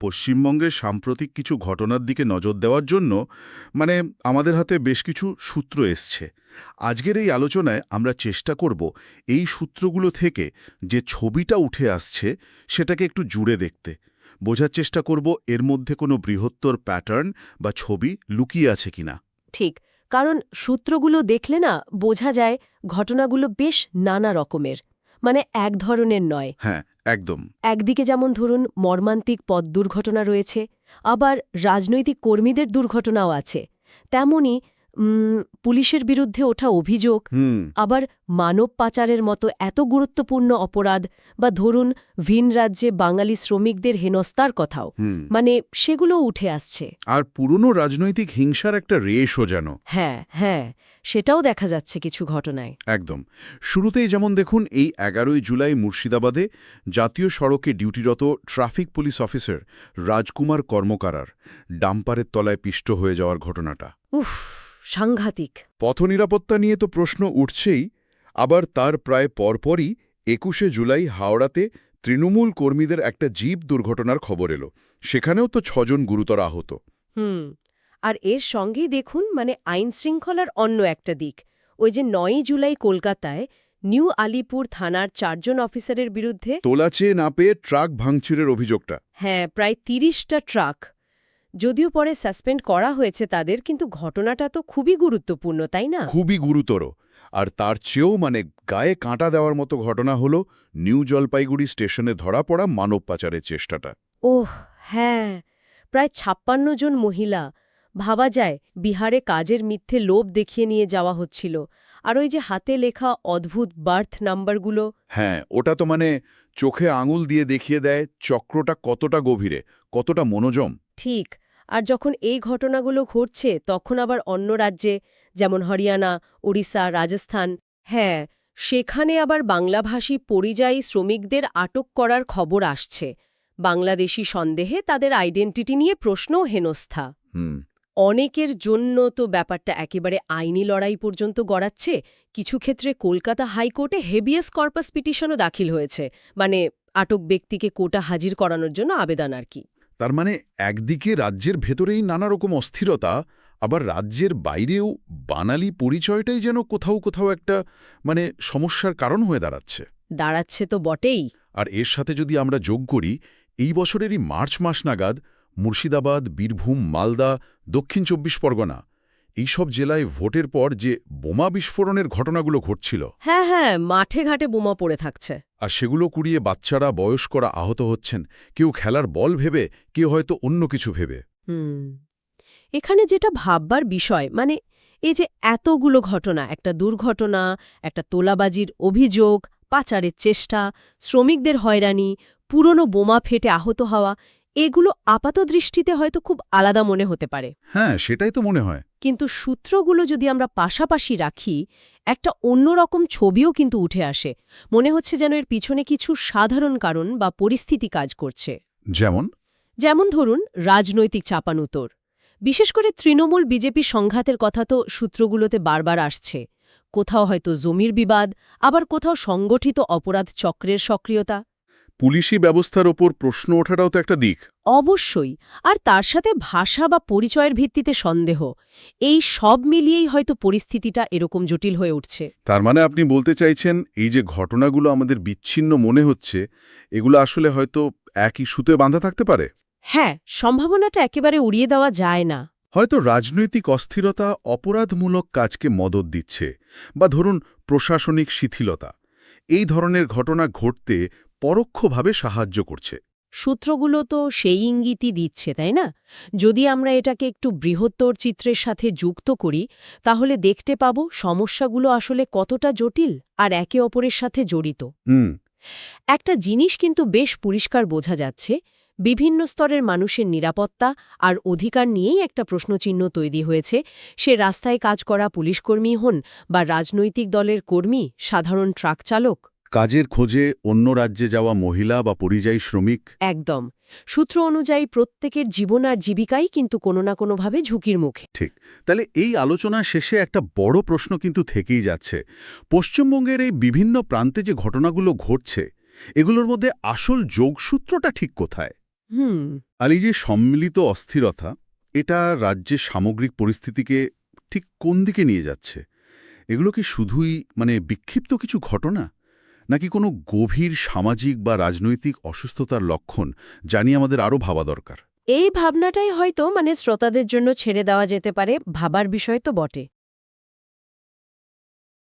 পশ্চিমবঙ্গের সাম্প্রতিক কিছু ঘটনার দিকে নজর দেওয়ার জন্য আমাদের হাতে বেশ কিছু সূত্র এসছে। আজকের এই আলোচনায় আমরা চেষ্টা করব এই সূত্রগুলো থেকে যে ছবিটা উঠে আসছে সেটাকে একটু জুড়ে দেখতে, বোঝার চেষ্টা করব এর মধ্যে কোনো বৃহত্তর প্যাটার্ন বা ছবি লুকিয়ে আছে কিনা। ঠিক, কারণ সূত্রগুলো দেখলে না বোঝা যায় ঘটনাগুলো বেশ নানা রকমের, এক ধরনের নয়। হ্যাঁ, একদম। একদিকে যেমন ধরুন মর্মান্তিক পথ দুর্ঘটনা রয়েছে, আবার রাজনৈতিক কর্মীদের দুর্ঘটনাও আছে। তেমনি পুলিশের বিরুদ্ধে ওঠা অভিযোগ, আবার মানব পাচারের মতো এত গুরুত্বপূর্ণ অপরাধ, বা ধরুন ভিন রাজ্যে বাঙালি শ্রমিকদের হেনস্থার কথাও সেগুলো উঠে আসছে। আর পুরনো রাজনৈতিক হিংসার একটা রেশও যেন। হ্যাঁ, সেটাও দেখা যাচ্ছে কিছু ঘটনায়। একদম। শুরুতেই যেমন দেখুন, এই ১১ই জুলাই মুর্শিদাবাদে জাতীয় সড়কে ডিউটিরত ট্রাফিক পুলিশ অফিসার রাজকুমার কর্মকারার ডাম্পারের তলায় পিষ্ট হয়ে যাওয়ার ঘটনাটা। উফ, সাংঘাতিক। পথ নিরাপত্তা নিয়ে তো প্রশ্ন উঠছেই, আবার তার প্রায় পরপরই ২১শে জুলাই হাওড়াতে তৃণমূল কর্মীদের একটা জিপ দুর্ঘটনার খবর এলো। সেখানেও তো ৬ জন গুরুতর আহত। আর এর সঙ্গেই দেখুন আইনশৃঙ্খলার অন্য একটা দিক। ওই যে ৯ই জুলাই কলকাতায় নিউ আলিপুর থানার ৪ জন অফিসারের বিরুদ্ধে তোলা চেয়ে না পেয়ে ট্রাক ভাঙচুরের অভিযোগটা। হ্যাঁ, প্রায় ৩০টা ট্রাক। যদিও পরে সাসপেন্ড করা হয়েছে তাদের, কিন্তু ঘটনাটা তো খুবই গুরুত্বপূর্ণ, তাই না? খুবই গুরুতর। আর তার চেয়েও গায়ে কাঁটা দেওয়ার মতো ঘটনা হলো নিউ জলপাইগুড়ি স্টেশনে ধরা পড়া মানব পাচারের চেষ্টাটা। ওহ হ্যাঁ, প্রায় ৫৬ জন মহিলা। ভাবা যায় বিহারে কাজের মিথ্যে লোভ দেখিয়ে নিয়ে যাওয়া হচ্ছিল। আর ওই যে হাতে লেখা অদ্ভুত বার্থ নাম্বারগুলো। হ্যাঁ, ওটা তো চোখে আঙুল দিয়ে দেখিয়ে দেয় চক্রটা কতটা গভীরে, কতটা মনোজম। ঠিক। আর যখন এই ঘটনাগুলো ঘটছে তখন আবার অন্য রাজ্যে, যেমন হরিয়ানা, ওড়িশা, রাজস্থান, সেখানে আবার বাংলাভাষী পরিযায়ী শ্রমিকদের আটক করার খবর আসছে। বাংলাদেশি সন্দেহে তাদের আইডেন্টিটি নিয়ে প্রশ্ন ও হেনস্থা। অনেকের জন্য তো ব্যাপারটা একেবারে আইনি লড়াই পর্যন্ত গড়াচ্ছে। কিছু ক্ষেত্রে কলকাতা হাইকোর্টে হেবিয়াস কর্পাস পিটিশনও দাখিল হয়েছে, আটক ব্যক্তিকে কোর্টে হাজির করানোর জন্য আবেদন আর কি। তার একদিকে রাজ্যের ভেতরেই নানা রকম অস্থিরতা, আবার রাজ্যের বাইরেও বাঙালি পরিচয়টাই যেন কোথাও কোথাও একটা সমস্যার কারণ হয়ে দাঁড়াচ্ছে তো বটেই। আর এর সাথে যদি আমরা যোগ করি, এই বছরেরই মার্চ মাস নাগাদ মুর্শিদাবাদ, বীরভূম, মালদা, দক্ষিণ ২৪ পরগনা এইসব জেলায় ভোটের পর যে বোমা বিস্ফোরণের ঘটনাগুলো ঘটছিল। হ্যাঁ, মাঠে ঘাটে বোমা পড়ে থাকছে। আর সেগুলো কুড়িয়ে বাচ্চারা, বয়স্করা আহত হচ্ছেন, কেউ খেলার বল ভেবে, কেউ হয়তো অন্য কিছু ভেবে। এখানে যেটা ভাববার বিষয়, এই যে এতগুলো ঘটনা, একটা দুর্ঘটনা, একটা তোলাবাজির অভিযোগ, পাচারের চেষ্টা, শ্রমিকদের হয়রানি, পুরনো বোমা ফেটে আহত হওয়া, এগুলো আপাতদৃষ্টিতে হয়তো খুব আলাদা মনে হতে পারে। হ্যাঁ, সেটাই তো মনে হয়। কিন্তু সূত্রগুলো যদি আমরা পাশাপাশি রাখি, একটা অন্যরকম ছবিও কিন্তু উঠে আসে। মনে হচ্ছে যেন এর পিছনে কিছু সাধারণ কারণ বা পরিস্থিতি কাজ করছে। যেমন ধরুন রাজনৈতিক চাপানুতোর। বিশেষ করে তৃণমূল বিজেপি সংঘাতের কথা তো সূত্রগুলোতে বারবার আসছে। কোথাও হয়তো জমির বিবাদ, আবার কোথাও সংগঠিত অপরাধ চক্রের সক্রিয়তা। পুলিশি ব্যবস্থার ওপর প্রশ্ন ওঠাটাও তো একটা দিক। অবশ্যই। আর তার সাথে ভাষা বা পরিচয়ের ভিত্তিতে সন্দেহ, এই সব মিলিয়েই হয়তো পরিস্থিতিটা এরকম জটিল হয়ে উঠছে। তার আপনি বলতে চাইছেন, এই যে ঘটনাগুলো আমাদের বিচ্ছিন্ন মনে হচ্ছে, এগুলো আসলে হয়তো একই সুতোয় বাঁধা থাকতে পারে। হ্যাঁ, সম্ভাবনাটা একেবারে উড়িয়ে দেওয়া যায় না। হয়তো রাজনৈতিক অস্থিরতা অপরাধমূলক কাজকে মদত দিচ্ছে, বা ধরুন প্রশাসনিক শিথিলতা এই ধরনের ঘটনা ঘটতে পরোক্ষভাবে সাহায্য করছে। সূত্রগুলো তো সেই ইঙ্গিতই দিচ্ছে, তাই না? যদি আমরা এটাকে একটু বৃহত্তর চিত্রের সাথে যুক্ত করি, তাহলে দেখতে পাব সমস্যাগুলো আসলে কতটা জটিল আর একে অপরের সাথে জড়িত। একটা জিনিস কিন্তু বেশ পরিষ্কার বোঝা যাচ্ছে, বিভিন্ন স্তরের মানুষের নিরাপত্তা আর অধিকার নিয়েই একটা প্রশ্নচিহ্ন তৈরি হয়েছে। সে রাস্তায় কাজ করা পুলিশকর্মী হন, বা রাজনৈতিক দলের কর্মী, সাধারণ ট্রাক চালক, কাজের খোঁজে অন্য রাজ্যে যাওয়া মহিলা বা পরিযায়ী শ্রমিক। একদম। সূত্র অনুযায়ী প্রত্যেকের জীবন আর জীবিকাই কিন্তু কোনো না কোনোভাবে ঝুঁকির মুখে। ঠিক। তাহলে এই আলোচনার শেষে একটা বড় প্রশ্ন কিন্তু থেকেই যাচ্ছে, পশ্চিমবঙ্গের এই বিভিন্ন প্রান্তে যে ঘটনাগুলো ঘটছে, এগুলোর মধ্যে আসল যোগসূত্রটা ঠিক কোথায়? হুম। আর এই যে সম্মিলিত অস্থিরতা, এটা রাজ্যের সামগ্রিক পরিস্থিতিকে ঠিক কোন দিকে নিয়ে যাচ্ছে? এগুলো কি শুধুই বিক্ষিপ্ত কিছু ঘটনা, নাকি কোনো গভীর সামাজিক বা রাজনৈতিক অসুস্থতার লক্ষণ, যা নিয়ে আমাদের আরও ভাবা দরকার? এই ভাবনাটাই হয়তো শ্রোতাদের জন্য ছেড়ে দেওয়া যেতে পারে, ভাবার বিষয় তো বটে।